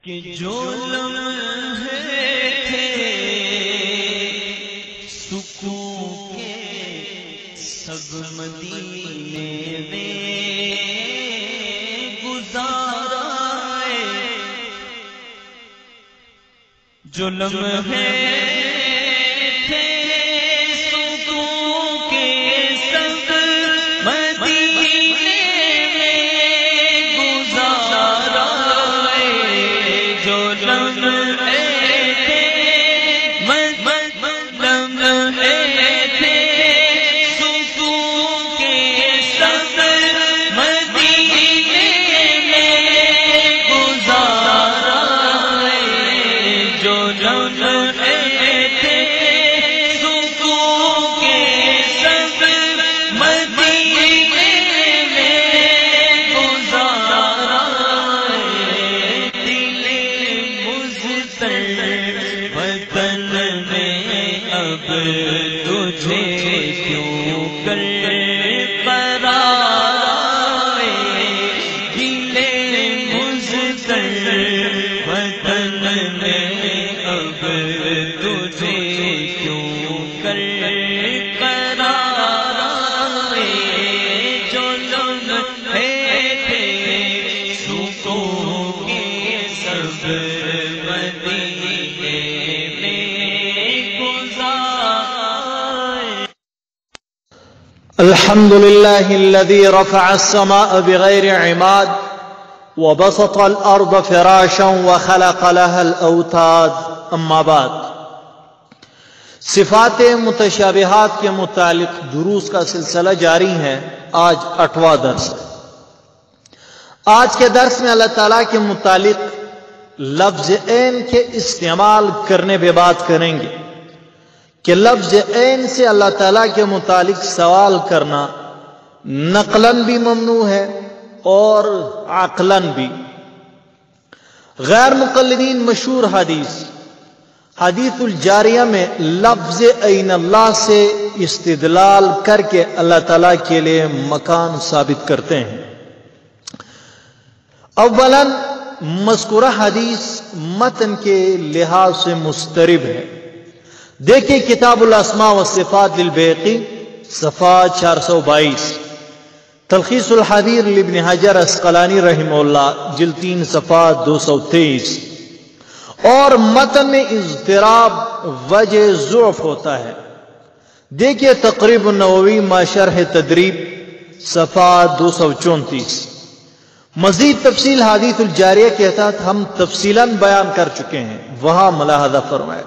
کہ جو لمحے تھے سکون کے سب مدینے میں گزارائے، جو لمحے تھے سکون کے سب مدینے میں گزارائے، جو لمحے تھے لمحے تھے سکون کے سب مدینے میں گزارائے، جو لمحے تھے سکون کے سب مدینے میں گزارائے، دل مضطر وطن میں اب تجھے کیوں کر قرار آئے، دل مضطر وطن میں اب تجھے کیوں کر قرار آئے، جو لمحے تھے سکون کے سب مدینے میں گزارائے۔ الحمد لله الذي رفع السماء بغير عماد وبسط الأرض فراشا وخلق لها الأوتاد، اما بعد، صفات متشابہات کے متعلق دروس کا سلسلہ جاری ہے۔ آج 8واں درس ہے۔ آج کے درس میں اللہ تعالیٰ کے متعلق لفظ عین کے استعمال کرنے پہ بات کریں گے کہ لفظ عین سے اللہ تعالیٰ کے متعلق سوال کرنا نقلاً بھی ممنوع ہے اور عقلاً بھی۔ غیر مقلدین مشہور حدیث الجاریہ میں لفظ عین اللہ سے استدلال کر کے اللہ تعالیٰ کے لیے مکان ثابت کرتے ہیں۔ اولاً مذکورہ حدیث متن کے لحاظ سے مضطرب ہے۔ دیکھیں کتاب الاسماء والصفات للبیہقی صفحہ 422، تلخیص الحدیر لابن حجر عسقلانی رحمہ اللہ جلد 3 صفحہ 223۔ اور متن میں اضطراب وجہ ضعف ہوتا ہے۔ دیکھیے تقریب النووی ما شرح تدریب صفحہ 234۔ مزید تفصیل حدیث الجاریہ کے تحت ہم تفصیلاً بیان کر چکے ہیں، وہاں ملاحظہ فرمائے۔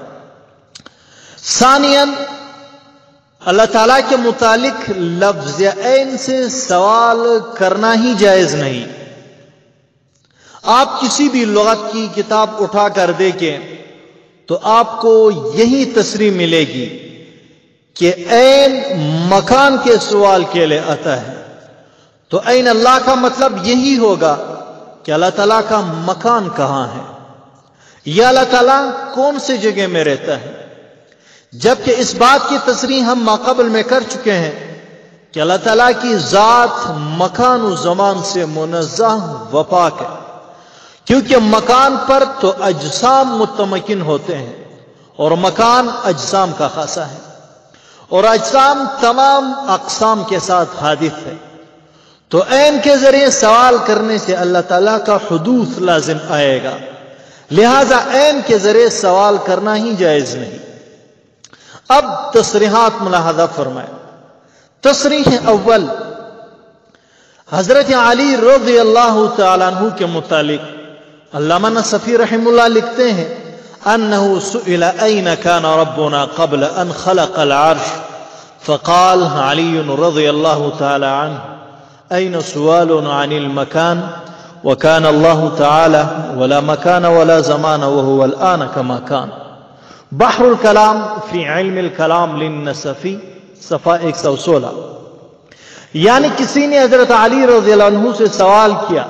ثانیاً، اللہ تعالیٰ کے متعلق لفظ عین سے سوال کرنا ہی جائز نہیں۔ آپ کسی بھی لغت کی کتاب اٹھا کر دیکھیں تو آپ کو یہی تصریح ملے گی کہ عین مکان کے سوال کے لیے آتا ہے، تو عین اللہ کا مطلب یہی ہوگا کہ اللہ تعالیٰ کا مکان کہاں ہے، یا اللہ تعالیٰ کون سی جگہ میں رہتا ہے، جبکہ اس بات کی تصریح ہم ماقبل میں کر چکے ہیں کہ اللہ تعالیٰ کی ذات مکان و زمان سے منزہ و پاک ہے، کیونکہ مکان پر تو اجسام متمکن ہوتے ہیں اور مکان اجسام کا خاصہ ہے، اور اجسام تمام اقسام کے ساتھ حادث ہے، تو عین کے ذریعے سوال کرنے سے اللہ تعالیٰ کا حدوث لازم آئے گا، لہذا عین کے ذریعے سوال کرنا ہی جائز نہیں۔ اب تصریحات ملاحظہ فرمائے۔ تصریح اول، حضرت علی رضی اللہ تعالیٰ عنہ کے متعلق علامہ نصفی رحم اللہ لکھتے ہیں انہ سئل این کان ربنا قبل ان خلق العرش فقال علی رضی اللہ تعالیٰ عنہ این سوال عن المکان وكان الله تعالى ولا مكان ولا زمان وهو الآن كما كان، بحر الکلام فی علم الکلام للنصفی صفحہ 116۔ یعنی کسی نے حضرت علی رضی اللہ عنہ سے سوال کیا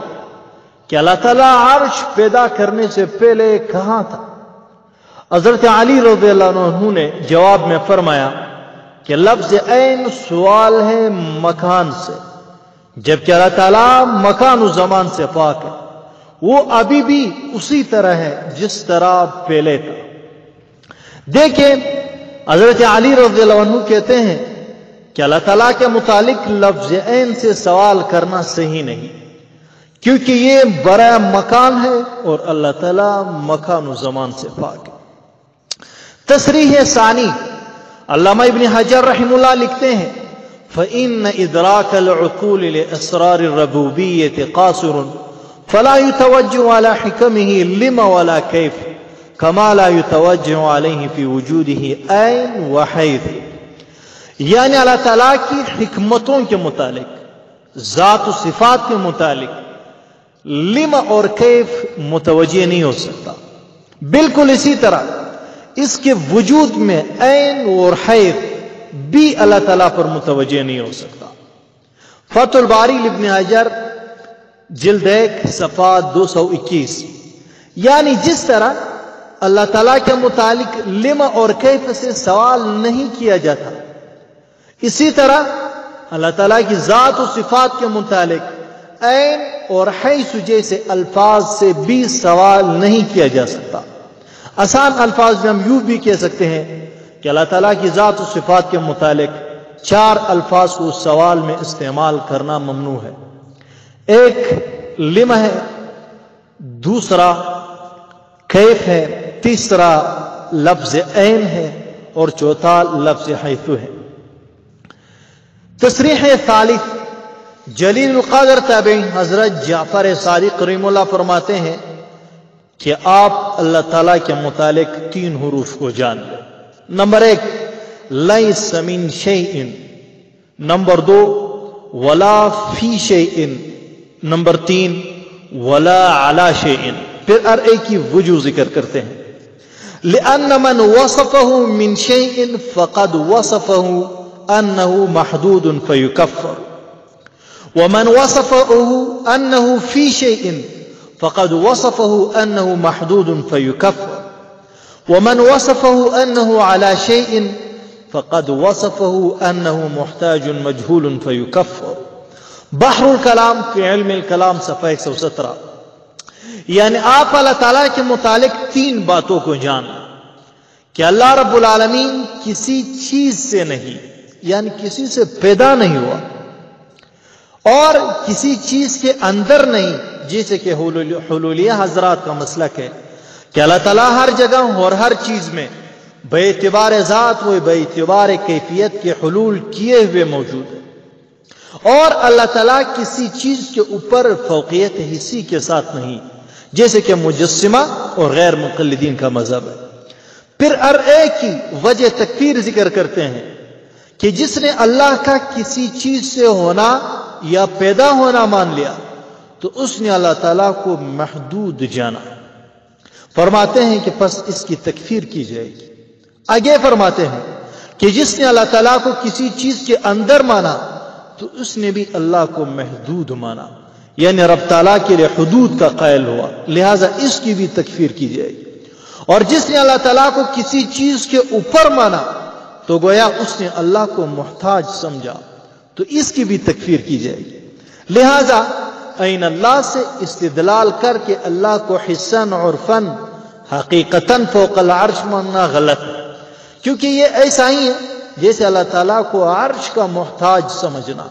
کہ اللہ تعالیٰ عرش پیدا کرنے سے پہلے کہاں تھا؟ حضرت علی رضی اللہ عنہ نے جواب میں فرمایا کہ لفظ عین سوال ہے مکان سے، جبکہ اللہ تعالیٰ مکان و زمان سے پاک ہے، وہ ابھی بھی اسی طرح ہے جس طرح پہلے تھا۔ دیکھیں حضرت علی رضی اللہ عنہ کہتے ہیں کہ اللہ تعالیٰ کے متعلق لفظ عین سے سوال کرنا صحیح نہیں، کیونکہ یہ برائے مکان ہے اور اللہ تعالیٰ مکان و زمان سے پاک ہے۔ تصریح ثانی، علامہ ابن حجر رحمہ اللہ لکھتے ہیں فَإِنَّ إِدْرَاكَ الْعُقُولِ لِأَسْرَارِ الرُّبُوبِيَّةِ قَاصِرٌ فَلَا يُتَوَجَّهُ عَلَى حِكَمِهِ لِمَ وَلَا كَيْفَ كَمَا لَا يُتَوَجَّهُ عَلَيْهِ فِي وُجُودِهِ عَيْنٌ وَحَيْثٌ، یعنی اللہ تعالیٰ کی حکمتوں کے متعلق، ذات و صفات کے متعلق لم اور کیف متوجہ نہیں ہو سکتا۔ بالکل اسی طرح اس کے وجود میں عین اور حیث بھی اللہ تعالیٰ پر متوجہ نہیں ہو سکتا۔ فتح الباری ابن حجر جلد 1 صفحہ 221، یعنی جس طرح اللہ تعالیٰ کے متعلق لم اور کیف سے سوال نہیں کیا جاتا، اسی طرح اللہ تعالیٰ کی ذات و صفات کے متعلق عین اور حیث جیسے الفاظ سے بھی سوال نہیں کیا جا سکتا۔ آسان الفاظ میں ہم یوں بھی کہہ سکتے ہیں کہ اللہ تعالیٰ کی ذات و صفات کے متعلق 4 الفاظ کو سوال میں استعمال کرنا ممنوع ہے۔ ایک لم ہے، دوسرا کیف ہے، تیسرا لفظ عین ہے اور چوتھا لفظ حیث ہے۔ تصریح ثالث، جلیل القدر تابعی حضرت جعفر صادق رحمہ اللہ فرماتے ہیں کہ آپ اللہ تعالیٰ کے متعلق 3 حروف کو جان لیں۔ نمبر 1 لیس من شیء، نمبر 2 ولا فی شیء، نمبر 3 ولا علی شیء۔ پھر ہر ایک کی وجہ ذکر کرتے ہیں۔ لأن من وصفه من شیء فقد وصفه انه محدود فيكفر، ومن وصفه انه في شيء فقد وصفه انه محدود فيكفر، ومن وصفه انه على شيء فقد وصفه انه محتاج مجهول فيكفر۔ بحر الکلام فی علم الکلام صفحہ 117۔ یعنی آپ اللہ تعالیٰ کے متعلق 3 باتوں کو جانیں کہ اللہ رب العالمین کسی چیز سے نہیں، یعنی کسی سے پیدا نہیں ہوا، اور کسی چیز کے اندر نہیں، جیسے کہ حلولیہ حضرات کا مسلک ہے کہ اللہ تعالیٰ ہر جگہ اور ہر چیز میں بے اعتبار ذات و بے اعتبار کیفیت کے حلول کیے ہوئے موجود ہے، اور اللہ تعالیٰ کسی چیز کے اوپر فوقیت حصی کے ساتھ نہیں، جیسے کہ مجسمہ اور غیر مقلدین کا مذہب ہے۔ پھر ہر ایک کی وجہ تکفیر ذکر کرتے ہیں کہ جس نے اللہ کا کسی چیز سے ہونا یا پیدا ہونا مان لیا تو اس نے اللہ تعالیٰ کو محدود جانا۔ فرماتے ہیں کہ پس اس کی تکفیر کی جائے گی۔ آگے فرماتے ہیں کہ جس نے اللہ تعالیٰ کو کسی چیز کے اندر مانا تو اس نے بھی اللہ کو محدود مانا، یعنی رب تعالیٰ کے لیے حدود کا قائل ہوا، لہٰذا اس کی بھی تکفیر کی جائے گی۔ اور جس نے اللہ تعالیٰ کو کسی چیز کے اوپر مانا تو گویا اس نے اللہ کو محتاج سمجھا، تو اس کی بھی تکفیر کی جائے گی۔ لہٰذا عین اللہ سے استدلال کر کے اللہ کو حسن اور فن حقیقتاً فوق العرش ماننا غلط ہے، کیونکہ یہ ایسا ہی ہے جیسے اللہ تعالیٰ کو عرش کا محتاج سمجھنا۔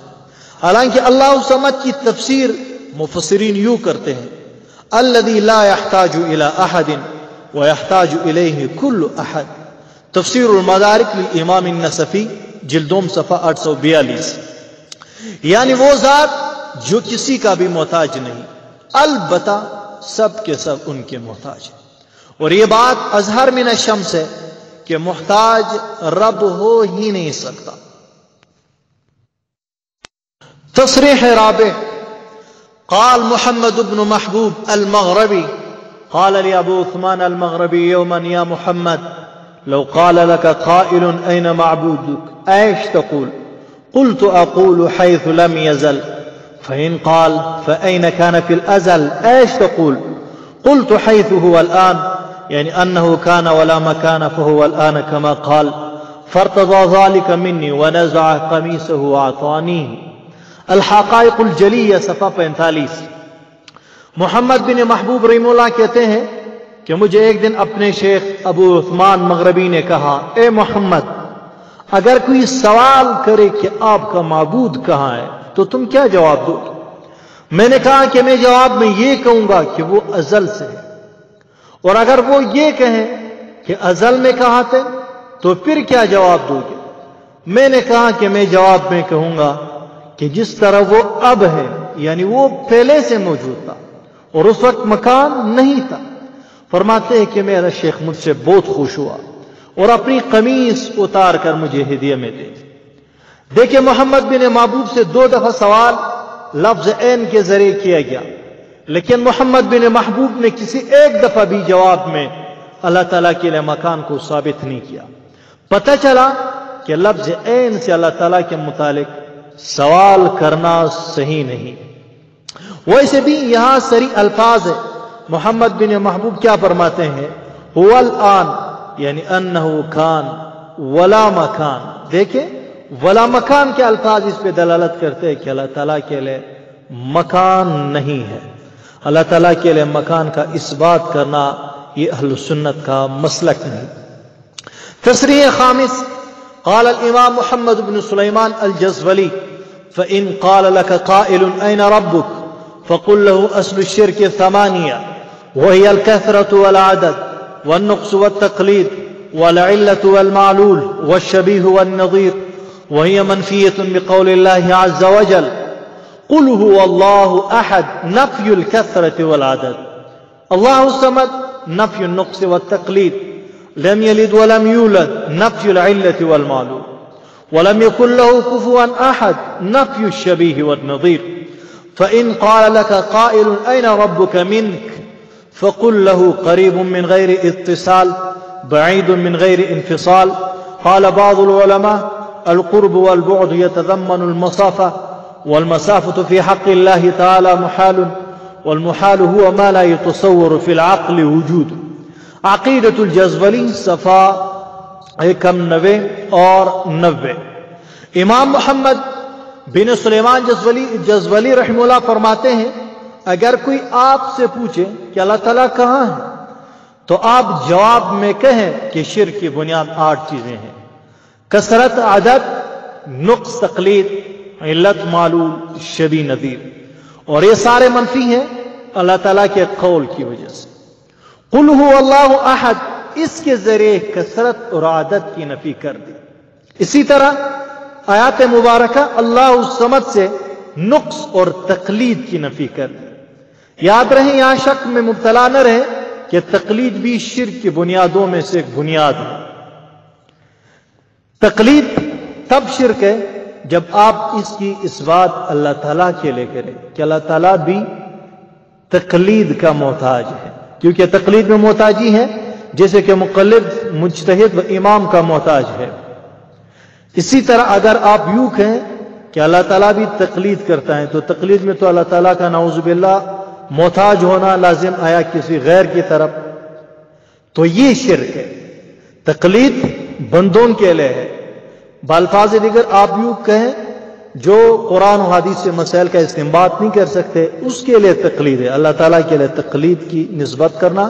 حالانکہ اللہ الصمد کی تفسیر مفسرین یوں کرتے ہیں الذی لا يحتاج الى احد ويحتاج الیہ کل احد، تفسیر المدارک للامام النصفی جلدوم صفحہ 842۔ یعنی وہ ذات جو کسی کا بھی محتاج نہیں، البتہ سب کے سب ان کے محتاج ہیں۔ اور یہ بات اظہر من الشمس ہے کہ محتاج رب ہو ہی نہیں سکتا۔ تصریح رابع، قال محمد بن محبوب المغربی قال لي ابو عثمان المغربی يوما يا محمد لو قال لك قائل اين معبودك ايش تقول؟ قلت اقول حيث لم يزل، فإن قال فأين كان في الأزل ايش تقول؟ قلت حيث هو الآن، يعني أنه كان ولا مكان فهو الآن كما قال، فارتضى ذلك مني ونزع قميصه وأعطانيه۔ الحقائق الجلیہ صفحہ 45۔ محمد بن محبوب رحمہ اللہ کہتے ہیں کہ مجھے ایک دن اپنے شیخ ابو عثمان مغربی نے کہا، اے محمد، اگر کوئی سوال کرے کہ آپ کا معبود کہاں ہے تو تم کیا جواب دو گے؟ میں نے کہا کہ میں جواب میں یہ کہوں گا کہ وہ ازل سے ہے، اور اگر وہ یہ کہیں کہ ازل میں کہاں تھے تو پھر کیا جواب دو گے؟ میں نے کہا کہ میں جواب میں کہوں گا کہ جس طرح وہ اب ہے، یعنی وہ پہلے سے موجود تھا اور اس وقت مکان نہیں تھا۔ فرماتے ہیں کہ میرا شیخ مجھ سے بہت خوش ہوا اور اپنی قمیص اتار کر مجھے ہدیہ میں دے۔ دیکھیں محمد بن محبوب سے 2 دفعہ سوال لفظ عین کے ذریعے کیا گیا، لیکن محمد بن محبوب نے کسی ایک دفعہ بھی جواب میں اللہ تعالیٰ کے لیے مکان کو ثابت نہیں کیا۔ پتہ چلا کہ لفظ عین سے اللہ تعالیٰ کے متعلق سوال کرنا صحیح نہیں۔ ویسے بھی یہاں صریح الفاظ ہے۔ محمد بن محبوب کیا فرماتے ہیں؟ هو الآن، یعنی انہو کان ولا مکان۔ دیکھیں ولا مکان کے الفاظ اس پہ دلالت کرتے ہیں کہ اللہ تعالیٰ کے لیے مکان نہیں ہے۔ اللہ تعالیٰ کے لیے مکان کا اس بات کرنا یہ اہل سنت کا مسلک نہیں۔ تصریح خامس، قال الامام محمد بن سلیمان الجزولی فإن قال لك قائل أين ربك فقل له أصل الشرك 8، وهي الكثرة والعدد والنقص والتقليد والعلة والمعلول والشبيه والنظير، وهي منفية بقول الله عز وجل قل هو الله أحد، نفي الكثرة والعدد، الله الصمد نفي النقص والتقليد، لم يلد ولم يولد نفي العلة والمعلول، ولم يكن له كفوا أحد نفي الشبيه والنظير. فإن قال لك قائل أين ربك منك فقل له قريب من غير اتصال بعيد من غير انفصال. قال بعض العلماء القرب والبعد يتضمن المسافة، والمسافة في حق الله تعالى محال، والمحال هو ما لا يتصور في العقل وجود. عقیدۃ الجزولی صفحہ 91 اور 90۔ امام محمد بن سلیمان جزولی رحمہ اللہ فرماتے ہیں اگر کوئی آپ سے پوچھے کہ اللہ تعالیٰ کہاں ہے تو آپ جواب میں کہیں کہ شرک کی بنیاد 8 چیزیں ہیں: کثرت عدد، نقص تقلید، علت معلول، شبیہ نظیر، اور یہ سارے منفی ہیں اللہ تعالیٰ کے قول کی وجہ سے۔ قل هو اللہ احد، اس کے ذریعے کثرت اور عدد کی نفی کر دی۔ اسی طرح آیات مبارکہ اللہ الصمد سے نقص اور تقلید کی نفی کر دی۔ یاد رہے یہاں شک میں مبتلا نہ رہے کہ تقلید بھی شرک کی بنیادوں میں سے ایک بنیاد ہے۔ تقلید تب شرک ہے جب آپ اس کی اثبات اللہ تعالیٰ کے لئے کریں کہ اللہ تعالیٰ بھی تقلید کا محتاج ہے، کیونکہ تقلید میں محتاجی ہے جیسے کہ مقلد، مجتہد و امام کا محتاج ہے۔ اسی طرح اگر آپ یوں کہیں کہ اللہ تعالیٰ بھی تقلید کرتا ہے تو تقلید میں تو اللہ تعالیٰ کا نعوذ باللہ محتاج ہونا لازم آیا کسی غیر کی طرف، تو یہ شرک ہے۔ تقلید بندوں کے لئے ہے۔ بالفاظ دیگر آپ یوں کہیں جو قرآن و حدیث سے مسائل کا استنباط نہیں کر سکتے اس کے لئے تقلید ہے۔ اللہ تعالیٰ کے لئے تقلید کی نسبت کرنا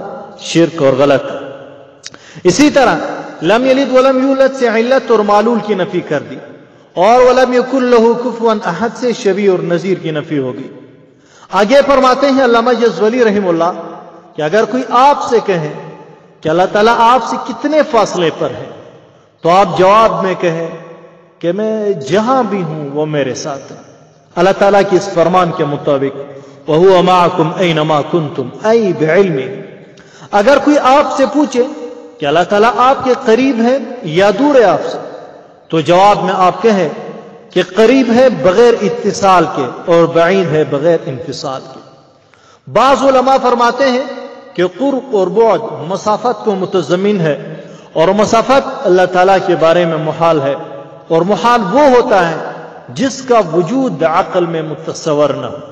شرک اور غلط ہے۔ اسی طرح لم یلد ولم یولد سے علت اور معلول کی نفی کر دی، اور ولم یکن لہ کفوا احد سے شبیہ اور نظیر کی نفی ہوگی۔ آگے فرماتے ہیں علامہ جزولی رحمہ اللہ کہ اگر کوئی آپ سے کہے کہ اللہ تعالیٰ آپ سے کتنے فاصلے پر ہے تو آپ جواب میں کہیں کہ میں جہاں بھی ہوں وہ میرے ساتھ ہے۔ اللہ تعالیٰ کی اس فرمان کے مطابق وَهُوَ مَعَكُمْ أَيْنَمَا كُنْتُمْ أَيْ بِعِلْمِ، اگر کوئی آپ سے پوچھے کہ اللہ تعالیٰ آپ کے قریب ہے یا دور ہے آپ سے تو جواب میں آپ کہیں کہ قریب ہے بغیر اتصال کے اور بعید ہے بغیر انفصال کے۔ بعض علماء فرماتے ہیں کہ قرب اور بعد مسافت کو متضمن ہے، اور مسافت اللہ تعالیٰ کے بارے میں محال ہے، اور محال وہ ہوتا ہے جس کا وجود عقل میں متصور نہ ہو۔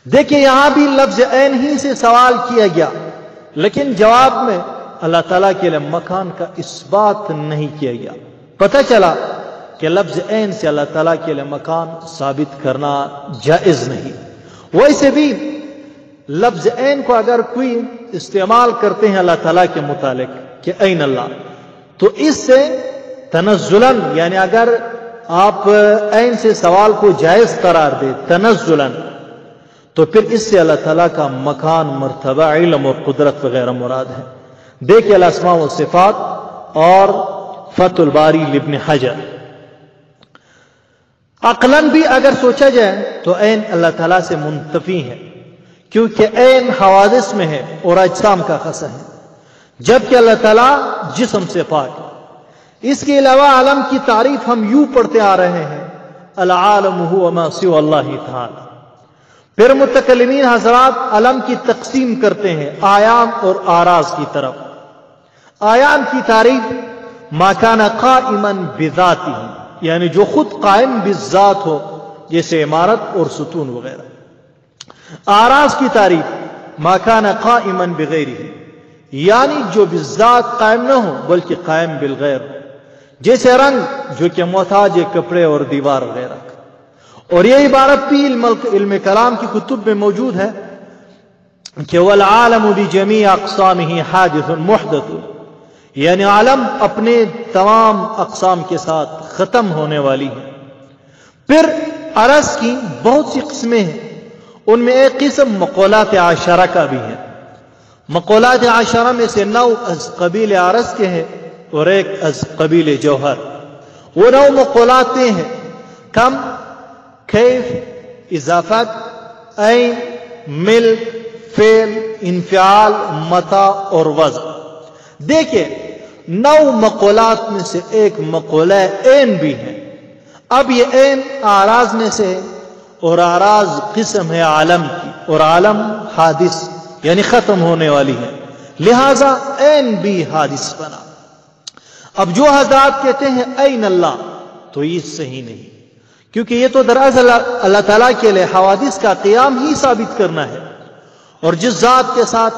دیکھیں یہاں بھی لفظ عین ہی سے سوال کیا گیا، لیکن جواب میں اللہ تعالیٰ کے لیے مکان کا اثبات نہیں کیا گیا۔ پتہ چلا کہ لفظ عین سے اللہ تعالیٰ کے لیے مکان ثابت کرنا جائز نہیں۔ ویسے بھی لفظ این کو اگر کوئی استعمال کرتے ہیں اللہ تعالیٰ کے متعلق کہ این اللہ، تو اس سے تنزلاً، یعنی اگر آپ این سے سوال کو جائز قرار دے تنزلاً، تو پھر اس سے اللہ تعالیٰ کا مکان، مرتبہ، علم اور قدرت وغیرہ مراد ہے۔ دیکھیں الاسماء والصفات اور فتح الباری لابن حجر۔ عقلاً بھی اگر سوچا جائے تو عین اللہ تعالیٰ سے منتفی ہے، کیونکہ عین حوادث میں ہے اور اجسام کا خصہ ہے، جبکہ اللہ تعالیٰ جسم سے پاک ہے۔ اس کے علاوہ عالم کی تعریف ہم یوں پڑھتے آ رہے ہیں، العالم هو ما سوى اللہ تعالی۔ پھر متکلمین حضرات علم کی تقسیم کرتے ہیں آیام اور آراز کی طرف۔ آیام کی تعریف ما کان قائما بذاتہ، یعنی جو خود قائم بالذات ہو، جیسے عمارت اور ستون وغیرہ۔ آراز کی تعریف ما کان قائما بغیرہ، یعنی جو بالذات قائم نہ ہو بلکہ قائم بالغیر ہو، جیسے رنگ جو کہ محتاج کپڑے اور دیوار وغیرہ۔ اور یہ عبارت بھی علم کلام کی کتب میں موجود ہے کہ والعالم بجمیع اقسامہ حادث محدث، یعنی عالم اپنے تمام اقسام کے ساتھ ختم ہونے والی ہے۔ پھر عرض کی بہت سی قسمیں ہیں، ان میں ایک قسم مقولات عشرہ کا بھی ہے۔ مقولات عشرہ میں سے 9 از قبیل عرض کے ہیں اور ایک از قبیل جوہر۔ وہ 9 مقولات ہیں کم، کیف، اضافت، عین، ملک، فعل، انفعال، متى اور وضع۔ دیکھیں 9 مقولات میں سے ایک مقولہ عین بھی ہے۔ اب یہ عین آراز میں سے، اور آراز قسم ہے عالم کی، اور عالم حادث یعنی ختم ہونے والی ہے، لہذا عین بھی حادث بنا۔ اب جو حضرات کہتے ہیں این اللہ، تو یہ صحیح نہیں، کیونکہ یہ تو دراصل اللہ تعالیٰ کے لیے حوادث کا قیام ہی ثابت کرنا ہے، اور جس ذات کے ساتھ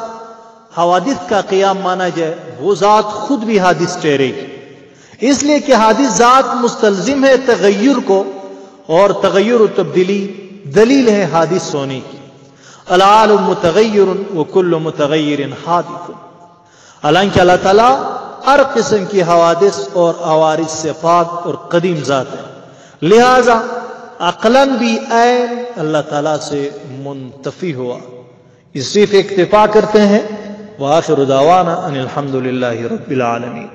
حوادث کا قیام مانا جائے وہ ذات خود بھی حادث ٹھہرے گی، اس لیے کہ حادث ذات مستلزم ہے تغیر کو، اور تغیر و تبدیلی دلیل ہے حادث ہونے کی۔ العالم متغیر وکل متغیر حادث، حالانکہ اللہ تعالیٰ ہر قسم کی حوادث اور عوارض سے پاک اور قدیم ذات ہے، لہذا عقلاً بھی عین اللہ تعالیٰ سے منتفی ہوا۔ اس صرف اکتفا کرتے ہیں۔ وآخر دعوانا ان الحمد للہ رب العالمین۔